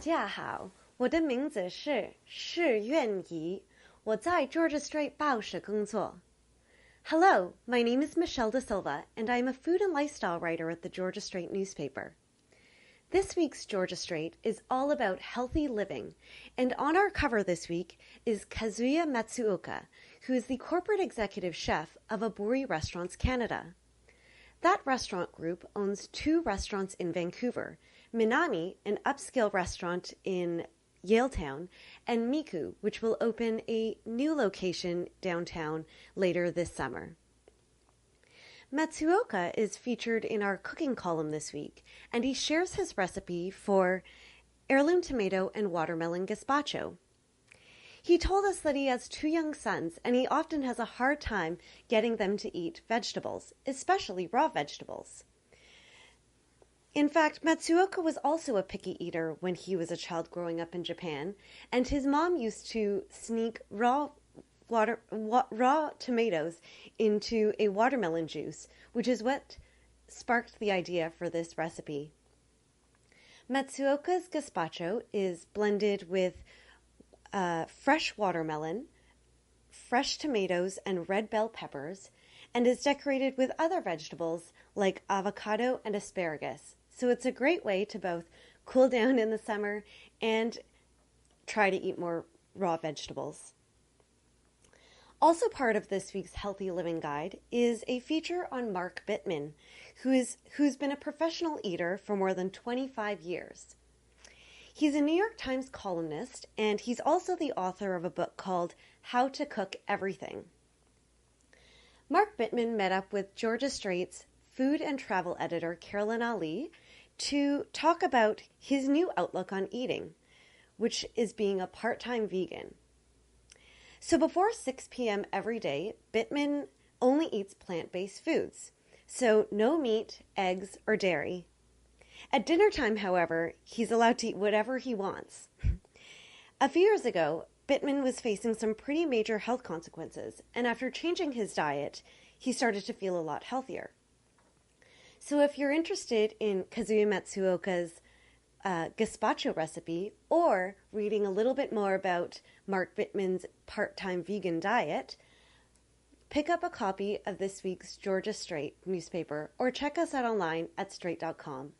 家好，我的名字是释愿怡，我在 Georgia Strait 报社工作。Hello, my name is Michelle De Silva, and I am a food and lifestyle writer at the Georgia Strait newspaper. This week's Georgia Strait is all about healthy living, and on our cover this week is Kazuya Matsuoka, who is the corporate executive chef of Aburi Restaurants Canada. That restaurant group owns 2 restaurants in Vancouver, Minami, an upscale restaurant in Yaletown, and Miku, which will open a new location downtown later this summer. Matsuoka is featured in our cooking column this week, and he shares his recipe for heirloom tomato and watermelon gazpacho. He told us that he has 2 young sons, and he often has a hard time getting them to eat vegetables, especially raw vegetables. In fact, Matsuoka was also a picky eater when he was a child growing up in Japan, and his mom used to sneak raw tomatoes into a watermelon juice, which is what sparked the idea for this recipe. Matsuoka's gazpacho is blended with fresh watermelon, fresh tomatoes, and red bell peppers, and is decorated with other vegetables like avocado and asparagus. So it's a great way to both cool down in the summer and try to eat more raw vegetables. Also part of this week's Healthy Living Guide is a feature on Mark Bittman, who's been a professional eater for more than 25 years. He's a New York Times columnist, and he's also the author of a book called How to Cook Everything. Mark Bittman met up with Georgia Strait's food and travel editor Carolyn Ali to talk about his new outlook on eating, which is being a part-time vegan. So before 6 p.m. every day, Bittman only eats plant-based foods, so no meat, eggs, or dairy. At dinner time, however, he's allowed to eat whatever he wants. A few years ago, Bittman was facing some pretty major health consequences, and after changing his diet, he started to feel a lot healthier. So if you're interested in Kazuya Matsuoka's gazpacho recipe, or reading a little bit more about Mark Bittman's part-time vegan diet, pick up a copy of this week's Georgia Strait newspaper or check us out online at strait.com.